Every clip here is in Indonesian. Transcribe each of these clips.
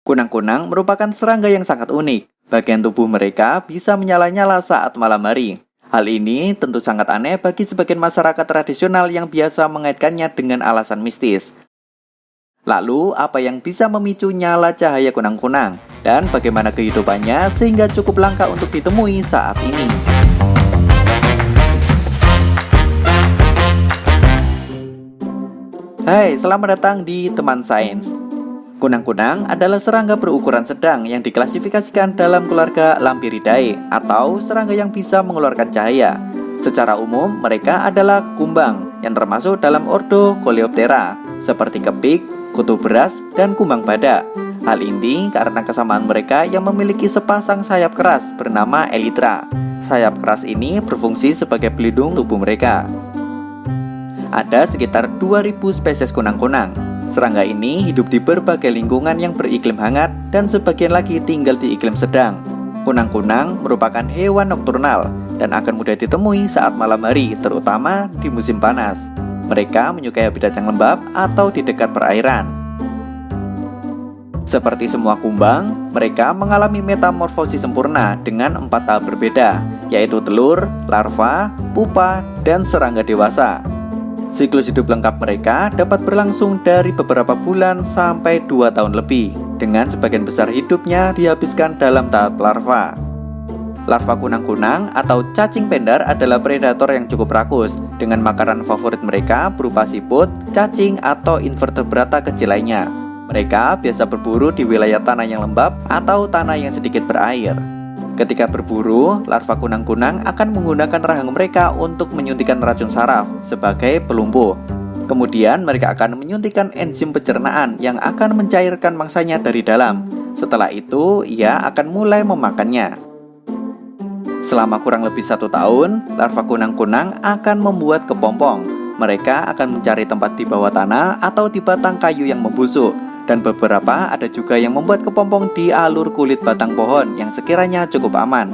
Kunang-kunang merupakan serangga yang sangat unik. Bagian tubuh mereka bisa menyala-nyala saat malam hari. Hal ini tentu sangat aneh bagi sebagian masyarakat tradisional yang biasa mengaitkannya dengan alasan mistis. Lalu, apa yang bisa memicu nyala cahaya kunang-kunang? Dan bagaimana kehidupannya sehingga cukup langka untuk ditemui saat ini? Hai, selamat datang di Teman Sains. Kunang-kunang adalah serangga berukuran sedang yang diklasifikasikan dalam keluarga Lampyridae atau serangga yang bisa mengeluarkan cahaya. Secara umum, mereka adalah kumbang yang termasuk dalam ordo Coleoptera, seperti kepik, kutu beras, dan kumbang badak. Hal ini karena kesamaan mereka yang memiliki sepasang sayap keras bernama elytra. Sayap keras ini berfungsi sebagai pelindung tubuh mereka. Ada sekitar 2000 spesies kunang-kunang. Serangga ini hidup di berbagai lingkungan yang beriklim hangat dan sebagian lagi tinggal di iklim sedang. Kunang-kunang merupakan hewan nokturnal dan akan mudah ditemui saat malam hari, terutama di musim panas. Mereka menyukai habitat yang lembab atau di dekat perairan. Seperti semua kumbang, mereka mengalami metamorfosis sempurna dengan 4 tahap berbeda, yaitu telur, larva, pupa, dan serangga dewasa. Siklus hidup lengkap mereka dapat berlangsung dari beberapa bulan sampai 2 tahun lebih, dengan sebagian besar hidupnya dihabiskan dalam tahap larva. Larva kunang-kunang atau cacing pendar adalah predator yang cukup rakus, dengan makanan favorit mereka berupa siput, cacing, atau invertebrata kecil lainnya. Mereka biasa berburu di wilayah tanah yang lembab atau tanah yang sedikit berair. Ketika berburu, larva kunang-kunang akan menggunakan rahang mereka untuk menyuntikkan racun saraf sebagai pelumpuh. Kemudian mereka akan menyuntikkan enzim pencernaan yang akan mencairkan mangsanya dari dalam. Setelah itu, ia akan mulai memakannya. Selama kurang lebih 1 tahun, larva kunang-kunang akan membuat kepompong. Mereka akan mencari tempat di bawah tanah atau di batang kayu yang membusuk. Dan beberapa ada juga yang membuat kepompong di alur kulit batang pohon yang sekiranya cukup aman.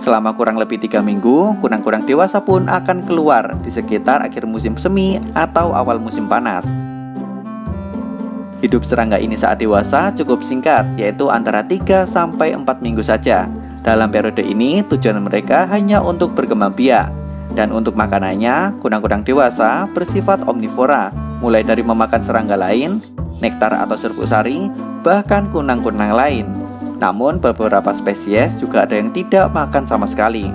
Selama kurang lebih 3 minggu, kunang-kunang dewasa pun akan keluar di sekitar akhir musim semi atau awal musim panas. Hidup serangga ini saat dewasa cukup singkat, yaitu antara 3 sampai 4 minggu saja. Dalam periode ini, tujuan mereka hanya untuk berkembang biak. Dan untuk makanannya, kunang-kunang dewasa bersifat omnivora, mulai dari memakan serangga lain, nektar atau serbuk sari, bahkan kunang-kunang lain. Namun beberapa spesies juga ada yang tidak makan sama sekali.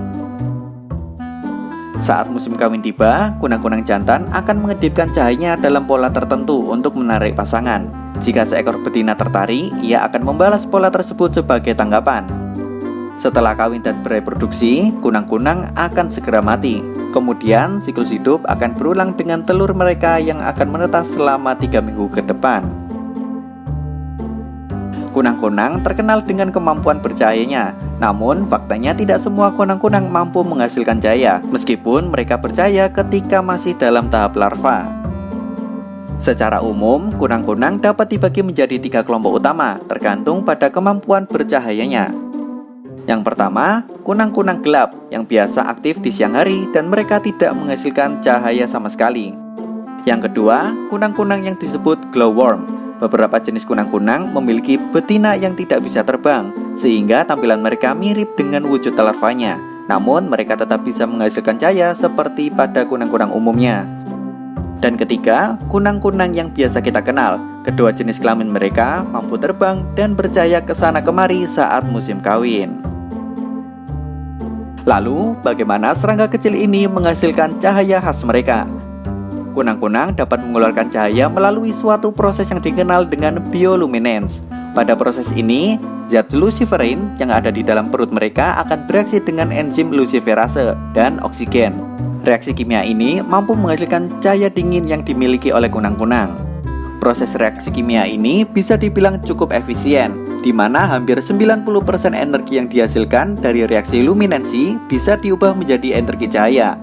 Saat musim kawin tiba, kunang-kunang jantan akan mengedipkan cahayanya dalam pola tertentu untuk menarik pasangan. Jika seekor betina tertarik, ia akan membalas pola tersebut sebagai tanggapan. Setelah kawin dan bereproduksi, kunang-kunang akan segera mati. Kemudian, siklus hidup akan berulang dengan telur mereka yang akan menetas selama 3 minggu ke depan. Kunang-kunang terkenal dengan kemampuan bercahayanya. Namun, faktanya tidak semua kunang-kunang mampu menghasilkan cahaya, meskipun mereka bercahaya ketika masih dalam tahap larva. Secara umum, kunang-kunang dapat dibagi menjadi 3 kelompok utama, tergantung pada kemampuan bercahayanya. Yang pertama, kunang-kunang gelap yang biasa aktif di siang hari dan mereka tidak menghasilkan cahaya sama sekali. Yang kedua, kunang-kunang yang disebut glowworm. Beberapa jenis kunang-kunang memiliki betina yang tidak bisa terbang, sehingga tampilan mereka mirip dengan wujud larvanya. Namun, mereka tetap bisa menghasilkan cahaya seperti pada kunang-kunang umumnya. Dan ketiga, kunang-kunang yang biasa kita kenal. Kedua jenis kelamin mereka mampu terbang dan bercahaya ke sana kemari saat musim kawin. Lalu, bagaimana serangga kecil ini menghasilkan cahaya khas mereka? Kunang-kunang dapat mengeluarkan cahaya melalui suatu proses yang dikenal dengan bioluminescence. Pada proses ini, zat luciferin yang ada di dalam perut mereka akan bereaksi dengan enzim luciferase dan oksigen. Reaksi kimia ini mampu menghasilkan cahaya dingin yang dimiliki oleh kunang-kunang. Proses reaksi kimia ini bisa dibilang cukup efisien, di mana hampir 90% energi yang dihasilkan dari reaksi luminensi bisa diubah menjadi energi cahaya.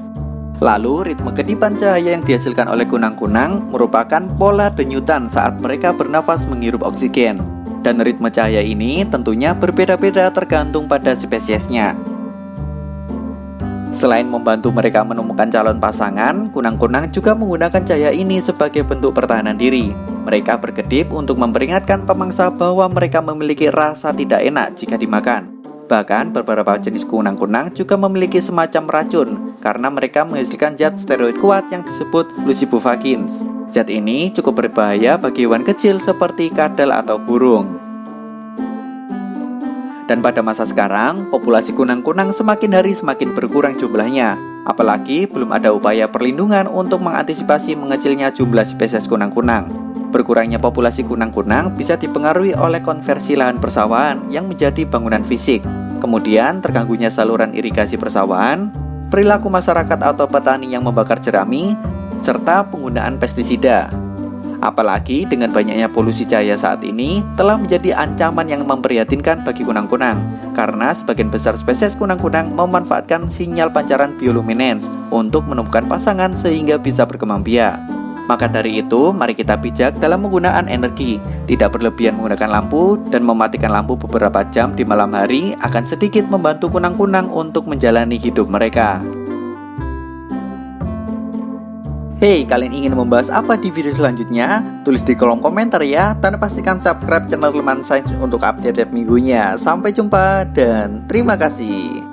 Lalu, ritme kedipan cahaya yang dihasilkan oleh kunang-kunang merupakan pola denyutan saat mereka bernafas menghirup oksigen. Dan ritme cahaya ini tentunya berbeda-beda tergantung pada spesiesnya. Selain membantu mereka menemukan calon pasangan, kunang-kunang juga menggunakan cahaya ini sebagai bentuk pertahanan diri. Mereka berkedip untuk memperingatkan pemangsa bahwa mereka memiliki rasa tidak enak jika dimakan. Bahkan beberapa jenis kunang-kunang juga memiliki semacam racun karena mereka menghasilkan zat steroid kuat yang disebut lucibuvagins. Zat ini cukup berbahaya bagi hewan kecil seperti kadal atau burung. Dan pada masa sekarang, populasi kunang-kunang semakin hari semakin berkurang jumlahnya. Apalagi belum ada upaya perlindungan untuk mengantisipasi mengecilnya jumlah spesies kunang-kunang. Berkurangnya populasi kunang-kunang bisa dipengaruhi oleh konversi lahan persawahan yang menjadi bangunan fisik. Kemudian terganggunya saluran irigasi persawahan, perilaku masyarakat atau petani yang membakar jerami, serta penggunaan pestisida. Apalagi dengan banyaknya polusi cahaya saat ini telah menjadi ancaman yang memprihatinkan bagi kunang-kunang, karena sebagian besar spesies kunang-kunang memanfaatkan sinyal pancaran bioluminescens untuk menemukan pasangan sehingga bisa berkembang biak. Maka dari itu, mari kita bijak dalam menggunakan energi, tidak berlebihan menggunakan lampu, dan mematikan lampu beberapa jam di malam hari akan sedikit membantu kunang-kunang untuk menjalani hidup mereka. Hey, kalian ingin membahas apa di video selanjutnya? Tulis di kolom komentar ya, dan pastikan subscribe channel Teman Sains untuk update tiap minggunya. Sampai jumpa dan terima kasih.